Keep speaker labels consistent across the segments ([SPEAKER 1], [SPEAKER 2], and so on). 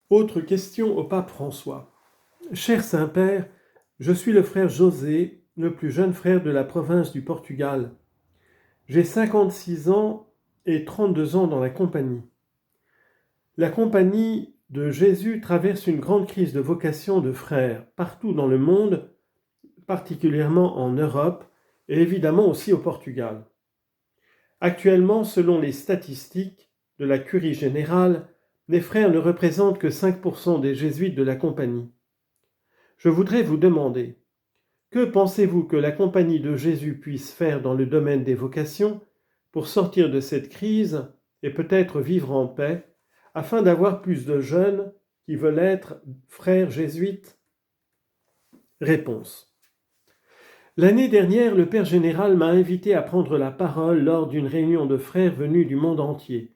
[SPEAKER 1] Autre question au pape François. Cher Saint-Père, je suis le frère José, le plus jeune frère de la province du Portugal. J'ai 56 ans et 32 ans dans la compagnie. La compagnie de Jésus traverse une grande crise de vocation de frères partout dans le monde, particulièrement en Europe et évidemment aussi au Portugal. Actuellement, selon les statistiques de la Curie générale, les frères ne représentent que 5% des jésuites de la compagnie. Je voudrais vous demander, que pensez-vous que la compagnie de Jésus puisse faire dans le domaine des vocations pour sortir de cette crise et peut-être vivre en paix, afin d'avoir plus de jeunes qui veulent être frères jésuites? Réponse. L'année dernière, le Père général m'a invité à prendre la parole lors d'une réunion de frères venus du monde entier.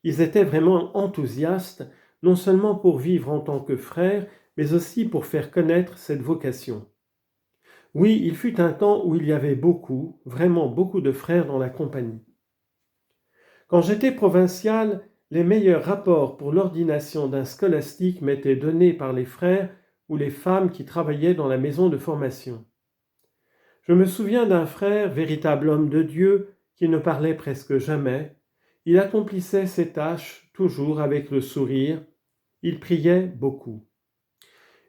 [SPEAKER 1] Ils étaient vraiment enthousiastes, non seulement pour vivre en tant que frères, mais aussi pour faire connaître cette vocation. Oui, il fut un temps où il y avait beaucoup, vraiment beaucoup de frères dans la compagnie. Quand j'étais provincial, les meilleurs rapports pour l'ordination d'un scolastique m'étaient donnés par les frères ou les femmes qui travaillaient dans la maison de formation. Je me souviens d'un frère, véritable homme de Dieu, qui ne parlait presque jamais. Il accomplissait ses tâches toujours avec le sourire. Il priait beaucoup.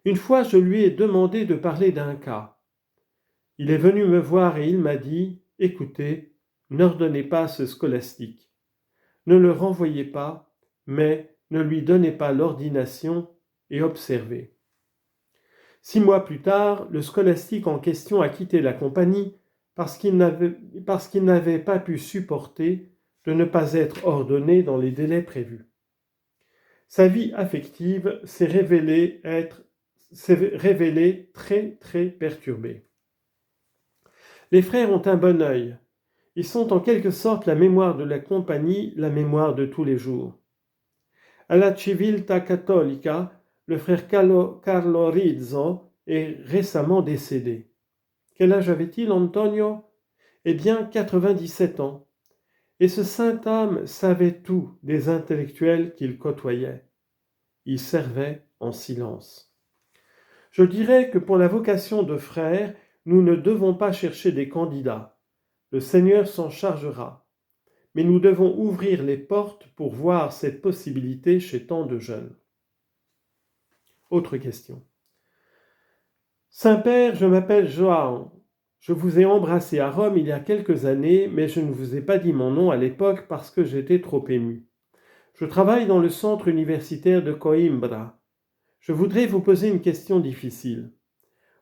[SPEAKER 1] Une fois, je lui ai demandé de parler d'un cas. Il est venu me voir et il m'a dit « Écoutez, n'ordonnez pas ce scolastique. Ne le renvoyez pas, mais ne lui donnez pas l'ordination et observez. » 6 mois plus tard, le scolastique en question a quitté la compagnie parce qu'il n'avait pas pu supporter de ne pas être ordonné dans les délais prévus. Sa vie affective s'est révélée très perturbée. Les frères ont un bon œil. Ils sont en quelque sorte la mémoire de la compagnie, la mémoire de tous les jours. À la Civiltà Cattolica, le frère Carlo Rizzo est récemment décédé. Quel âge avait-il, Antonio? Eh bien, 97 ans. Et ce saint homme savait tout des intellectuels qu'il côtoyait. Il servait en silence. Je dirais que pour la vocation de frère, nous ne devons pas chercher des candidats. Le Seigneur s'en chargera. Mais nous devons ouvrir les portes pour voir cette possibilité chez tant de jeunes. Autre question. Saint-Père, je m'appelle João. Je vous ai embrassé à Rome il y a quelques années, mais je ne vous ai pas dit mon nom à l'époque parce que j'étais trop ému. Je travaille dans le centre universitaire de Coimbra. Je voudrais vous poser une question difficile.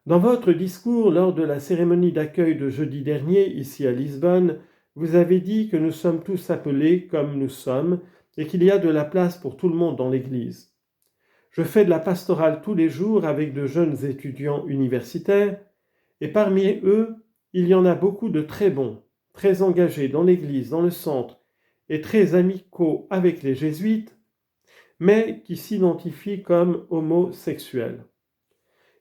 [SPEAKER 1] Dans votre discours lors de la cérémonie d'accueil de jeudi dernier, ici à Lisbonne, vous avez dit que nous sommes tous appelés comme nous sommes et qu'il y a de la place pour tout le monde dans l'Église. Je fais de la pastorale tous les jours avec de jeunes étudiants universitaires et parmi eux, il y en a beaucoup de très bons, très engagés dans l'Église, dans le centre et très amicaux avec les jésuites, mais qui s'identifient comme homosexuels.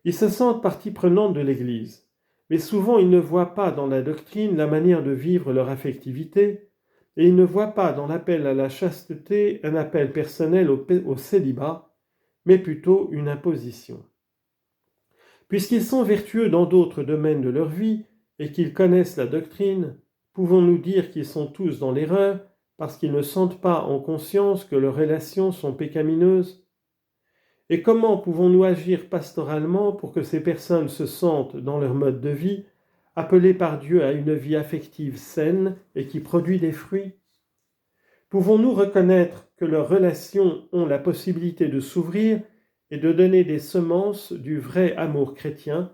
[SPEAKER 1] Ils se sentent partie prenante de l'Église, mais souvent ils ne voient pas dans la doctrine la manière de vivre leur affectivité et ils ne voient pas dans l'appel à la chasteté un appel personnel au célibat, mais plutôt une imposition. Puisqu'ils sont vertueux dans d'autres domaines de leur vie et qu'ils connaissent la doctrine, pouvons-nous dire qu'ils sont tous dans l'erreur parce qu'ils ne sentent pas en conscience que leurs relations sont pécamineuses? Et comment pouvons-nous agir pastoralement pour que ces personnes se sentent, dans leur mode de vie, appelées par Dieu à une vie affective saine et qui produit des fruits? Pouvons-nous reconnaître que leurs relations ont la possibilité de s'ouvrir et de donner des semences du vrai amour chrétien,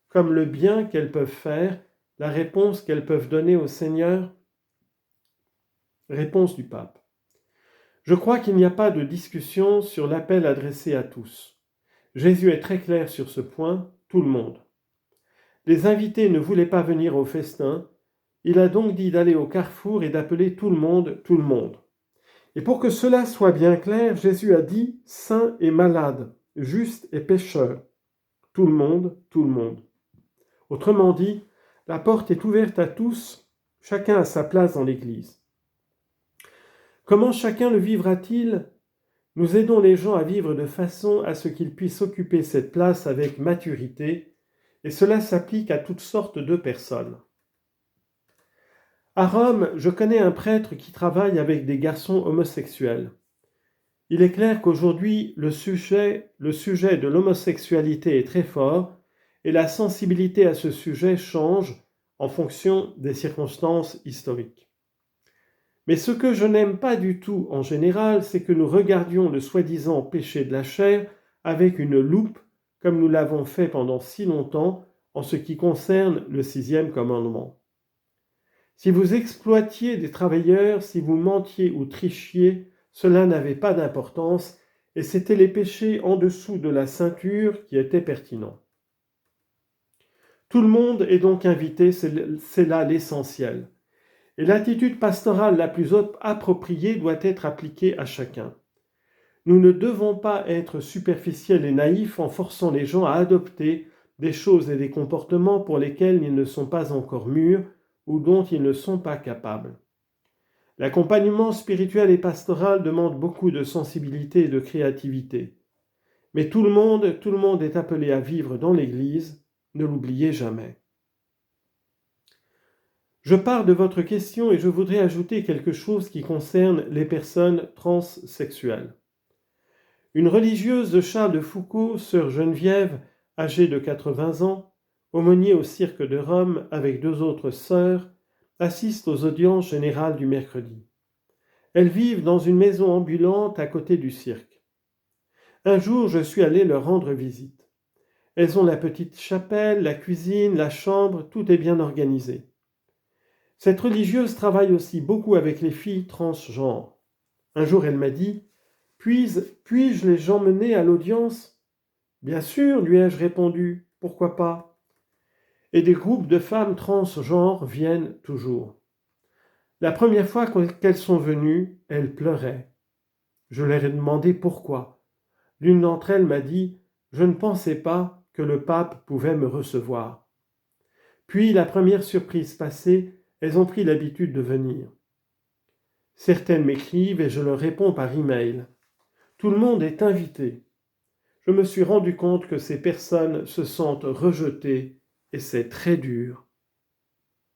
[SPEAKER 1] comme le bien qu'elles peuvent faire, la réponse qu'elles peuvent donner au Seigneur? Réponse du pape. Je crois qu'il n'y a pas de discussion sur l'appel adressé à tous. Jésus est très clair sur ce point, tout le monde. Les invités ne voulaient pas venir au festin, il a donc dit d'aller au carrefour et d'appeler tout le monde, tout le monde. Et pour que cela soit bien clair, Jésus a dit « saint et malade, juste et pécheur ». Tout le monde, tout le monde. Autrement dit, la porte est ouverte à tous, chacun a sa place dans l'Église. Comment chacun le vivra-t-il? Nous aidons les gens à vivre de façon à ce qu'ils puissent occuper cette place avec maturité, et cela s'applique à toutes sortes de personnes. À Rome, je connais un prêtre qui travaille avec des garçons homosexuels. Il est clair qu'aujourd'hui, le sujet de l'homosexualité est très fort et la sensibilité à ce sujet change en fonction des circonstances historiques. Mais ce que je n'aime pas du tout en général, c'est que nous regardions le soi-disant péché de la chair avec une loupe, comme nous l'avons fait pendant si longtemps en ce qui concerne le 6e commandement. Si vous exploitiez des travailleurs, si vous mentiez ou trichiez, cela n'avait pas d'importance et c'était les péchés en dessous de la ceinture qui étaient pertinents. Tout le monde est donc invité, c'est là l'essentiel. Et l'attitude pastorale la plus appropriée doit être appliquée à chacun. Nous ne devons pas être superficiels et naïfs en forçant les gens à adopter des choses et des comportements pour lesquels ils ne sont pas encore mûrs ou dont ils ne sont pas capables. L'accompagnement spirituel et pastoral demande beaucoup de sensibilité et de créativité. Mais tout le monde est appelé à vivre dans l'Église, ne l'oubliez jamais. Je pars de votre question et je voudrais ajouter quelque chose qui concerne les personnes transsexuelles. Une religieuse de Charles de Foucault, sœur Geneviève, âgée de 80 ans, aumônier au cirque de Rome avec 2 autres sœurs, assiste aux audiences générales du mercredi. Elles vivent dans une maison ambulante à côté du cirque. Un jour, je suis allé leur rendre visite. Elles ont la petite chapelle, la cuisine, la chambre, tout est bien organisé. Cette religieuse travaille aussi beaucoup avec les filles transgenres. Un jour, elle m'a dit « Puis-je les emmener à l'audience ?»« Bien sûr, lui ai-je répondu, pourquoi pas ?» Et des groupes de femmes transgenres viennent toujours. La première fois qu'elles sont venues, elles pleuraient. Je leur ai demandé pourquoi. L'une d'entre elles m'a dit « Je ne pensais pas que le pape pouvait me recevoir. » Puis, la première surprise passée, elles ont pris l'habitude de venir. Certaines m'écrivent et je leur réponds par email. Tout le monde est invité. Je me suis rendu compte que ces personnes se sentent rejetées et c'est très dur.